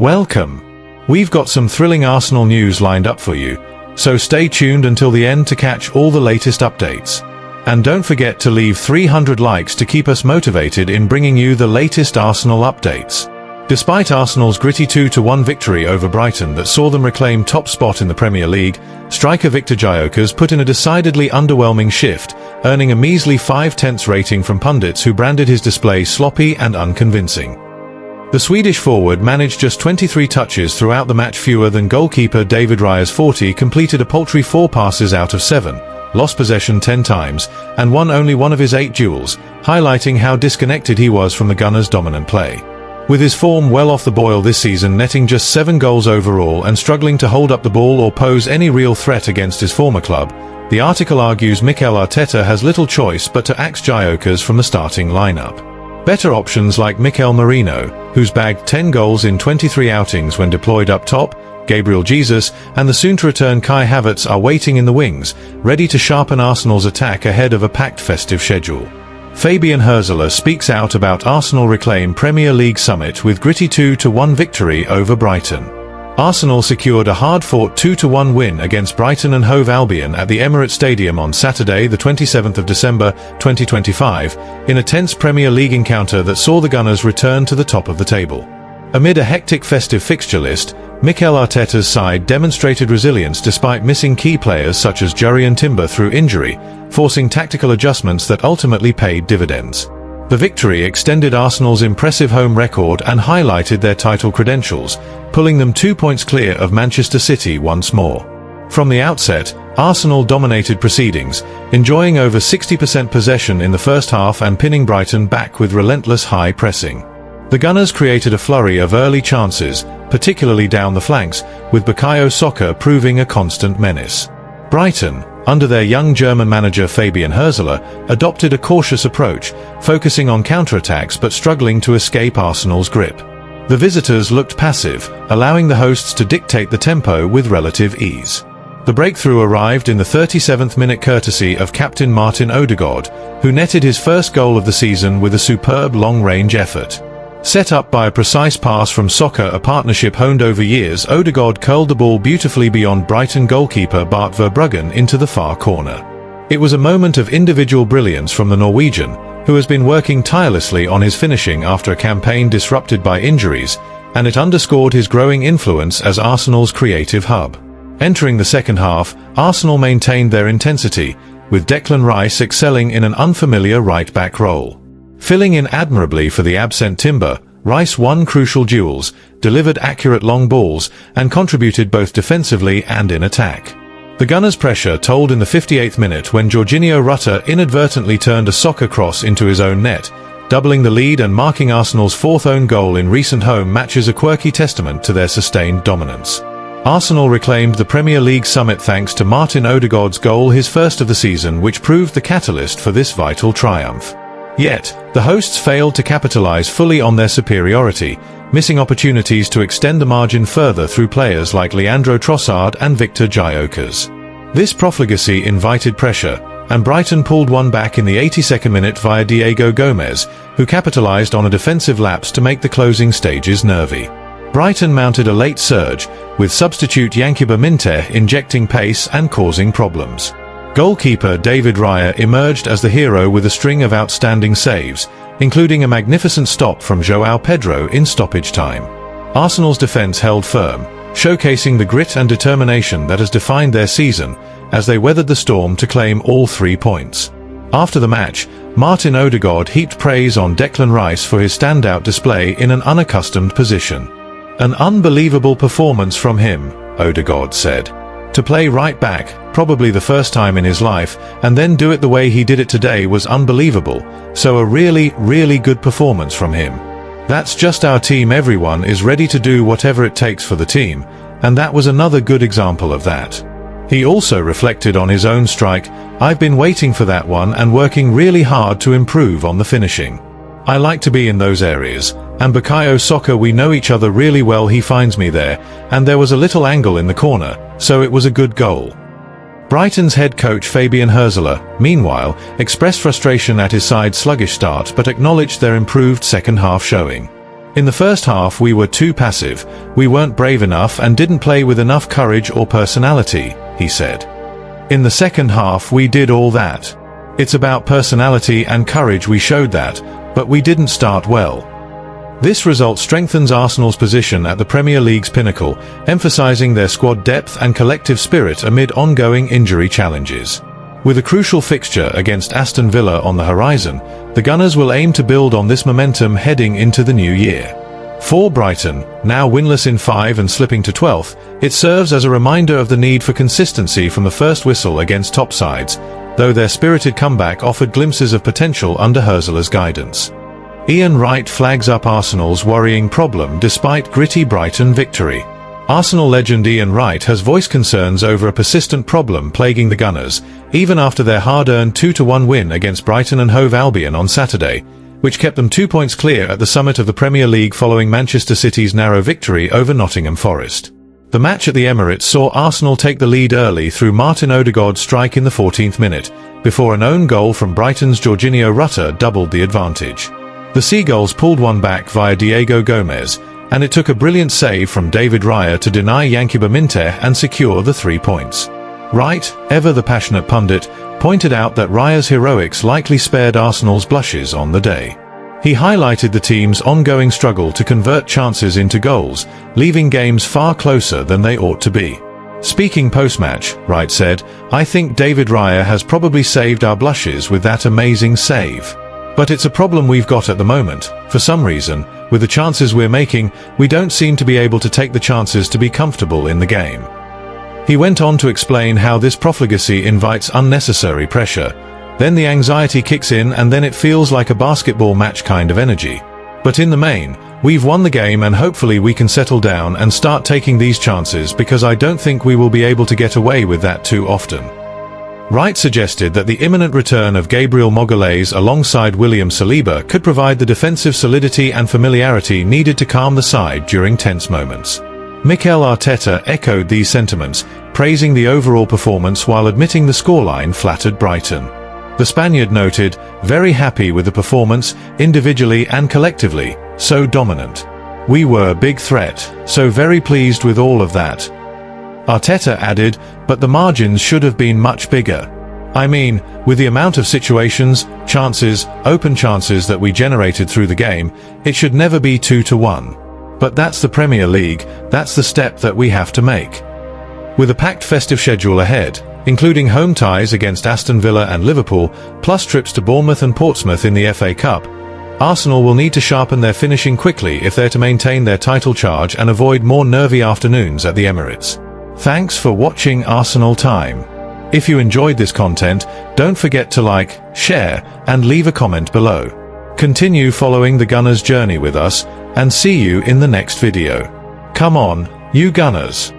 Welcome. We've got some thrilling Arsenal news lined up for you, so stay tuned until the end to catch all the latest updates. And don't forget to leave 300 likes to keep us motivated in bringing you the latest Arsenal updates. Despite Arsenal's gritty 2-1 victory over Brighton that saw them reclaim top spot in the Premier League, striker Viktor Gyökeres put in a decidedly underwhelming shift, earning a measly 5/10 rating from pundits who branded his display sloppy and unconvincing. The Swedish forward managed just 23 touches throughout the match, fewer than goalkeeper David Raya's 40, completed a paltry 4 passes out of 7, lost possession 10 times, and won only one of his 8 duels, highlighting how disconnected he was from the Gunners' dominant play. With his form well off the boil this season, netting just 7 goals overall and struggling to hold up the ball or pose any real threat against his former club, the article argues Mikel Arteta has little choice but to axe Gyökeres from the starting lineup. Better options like Mikel Merino, who's bagged 10 goals in 23 outings when deployed up top, Gabriel Jesus, and the soon-to-return Kai Havertz are waiting in the wings, ready to sharpen Arsenal's attack ahead of a packed festive schedule. Fabian Hürzeler speaks out about Arsenal reclaim Premier League summit with gritty 2-1 victory over Brighton. Arsenal secured a hard-fought 2-1 win against Brighton and Hove Albion at the Emirates Stadium on Saturday, the 27th of December, 2025, in a tense Premier League encounter that saw the Gunners return to the top of the table. Amid a hectic festive fixture list, Mikel Arteta's side demonstrated resilience despite missing key players such as Jurrien Timber through injury, forcing tactical adjustments that ultimately paid dividends. The victory extended Arsenal's impressive home record and highlighted their title credentials, pulling them 2 points clear of Manchester City once more. From the outset, Arsenal dominated proceedings, enjoying over 60% possession in the first half and pinning Brighton back with relentless high pressing. The Gunners created a flurry of early chances, particularly down the flanks, with Bukayo Saka proving a constant menace. Brighton, under their young German manager Fabian Hürzeler, adopted a cautious approach, focusing on counterattacks but struggling to escape Arsenal's grip. The visitors looked passive, allowing the hosts to dictate the tempo with relative ease. The breakthrough arrived in the 37th minute courtesy of captain Martin Ødegaard, who netted his first goal of the season with a superb long-range effort. Set up by a precise pass from Saka, a partnership honed over years, Ødegaard curled the ball beautifully beyond Brighton goalkeeper Bart Verbruggen into the far corner. It was a moment of individual brilliance from the Norwegian, who has been working tirelessly on his finishing after a campaign disrupted by injuries, and it underscored his growing influence as Arsenal's creative hub. Entering the second half, Arsenal maintained their intensity, with Declan Rice excelling in an unfamiliar right-back role. Filling in admirably for the absent Timber, Rice won crucial duels, delivered accurate long balls, and contributed both defensively and in attack. The Gunners' pressure told in the 58th minute when Jorginho Rutter inadvertently turned a Saka cross into his own net, doubling the lead and marking Arsenal's 4th own goal in recent home matches, a quirky testament to their sustained dominance. Arsenal reclaimed the Premier League summit thanks to Martin Ødegaard's goal, his first of the season, which proved the catalyst for this vital triumph. Yet, the hosts failed to capitalize fully on their superiority, missing opportunities to extend the margin further through players like Leandro Trossard and Viktor Gyökeres. This profligacy invited pressure, and Brighton pulled one back in the 82nd minute via Diego Gomez, who capitalized on a defensive lapse to make the closing stages nervy. Brighton mounted a late surge, with substitute Yankuba Minteh injecting pace and causing problems. Goalkeeper David Raya emerged as the hero with a string of outstanding saves, including a magnificent stop from João Pedro in stoppage time. Arsenal's defense held firm, showcasing the grit and determination that has defined their season, as they weathered the storm to claim all 3 points. After the match, Martin Ødegaard heaped praise on Declan Rice for his standout display in an unaccustomed position. "An unbelievable performance from him," Ødegaard said. "To play right back, probably the first time in his life, and then do it the way he did it today was unbelievable, so a really good performance from him. That's just our team, everyone is ready to do whatever it takes for the team, and that was another good example of that." He also reflected on his own strike, "I've been waiting for that one and working really hard to improve on the finishing. I like to be in those areas, and Bukayo Saka, we know each other really well, he finds me there, and there was a little angle in the corner, so it was a good goal." Brighton's head coach Fabian Hürzeler, meanwhile, expressed frustration at his side's sluggish start but acknowledged their improved second-half showing. In the first half we were too passive, we weren't brave enough and didn't play with enough courage or personality, he said. In the second half we did all that. It's about personality and courage, we showed that, but we didn't start well. This result strengthens Arsenal's position at the Premier League's pinnacle, emphasising their squad depth and collective spirit amid ongoing injury challenges. With a crucial fixture against Aston Villa on the horizon, the Gunners will aim to build on this momentum heading into the new year. For Brighton, now winless in 5 and slipping to 12th, it serves as a reminder of the need for consistency from the first whistle against top sides, though their spirited comeback offered glimpses of potential under Hürzeler's guidance. Ian Wright flags up Arsenal's worrying problem despite gritty Brighton victory. Arsenal legend Ian Wright has voiced concerns over a persistent problem plaguing the Gunners, even after their hard-earned 2-1 win against Brighton and Hove Albion on Saturday, which kept them 2 points clear at the summit of the Premier League following Manchester City's narrow victory over Nottingham Forest. The match at the Emirates saw Arsenal take the lead early through Martin Ødegaard's strike in the 14th minute, before an own goal from Brighton's Jorginho Rutter doubled the advantage. The Seagulls pulled one back via Diego Gomez, and it took a brilliant save from David Raya to deny Yankuba Minteh and secure the 3 points. Wright, ever the passionate pundit, pointed out that Raya's heroics likely spared Arsenal's blushes on the day. He highlighted the team's ongoing struggle to convert chances into goals, leaving games far closer than they ought to be. Speaking post-match, Wright said, "I think David Raya has probably saved our blushes with that amazing save. But it's a problem we've got at the moment. For some reason, with the chances we're making, we don't seem to be able to take the chances to be comfortable in the game." He went on to explain how this profligacy invites unnecessary pressure. Then the anxiety kicks in and then it feels like a basketball match kind of energy. But in the main, we've won the game and hopefully we can settle down and start taking these chances because I don't think we will be able to get away with that too often. Wright suggested that the imminent return of Gabriel Magalhaes alongside William Saliba could provide the defensive solidity and familiarity needed to calm the side during tense moments. Mikel Arteta echoed these sentiments, praising the overall performance while admitting the scoreline flattered Brighton. The Spaniard noted, "Very happy with the performance, individually and collectively, so dominant. We were a big threat, so very pleased with all of that." Arteta added, "But the margins should have been much bigger. I mean, with the amount of situations, chances, open chances that we generated through the game, it should never be 2-1. But that's the Premier League, that's the step that we have to make." With a packed festive schedule ahead, including home ties against Aston Villa and Liverpool, plus trips to Bournemouth and Portsmouth in the FA Cup, Arsenal will need to sharpen their finishing quickly if they're to maintain their title charge and avoid more nervy afternoons at the Emirates. Thanks for watching Arsenal Time. If you enjoyed this content, don't forget to like, share, and leave a comment below. Continue following the Gunners' journey with us, and see you in the next video. Come on, you Gunners!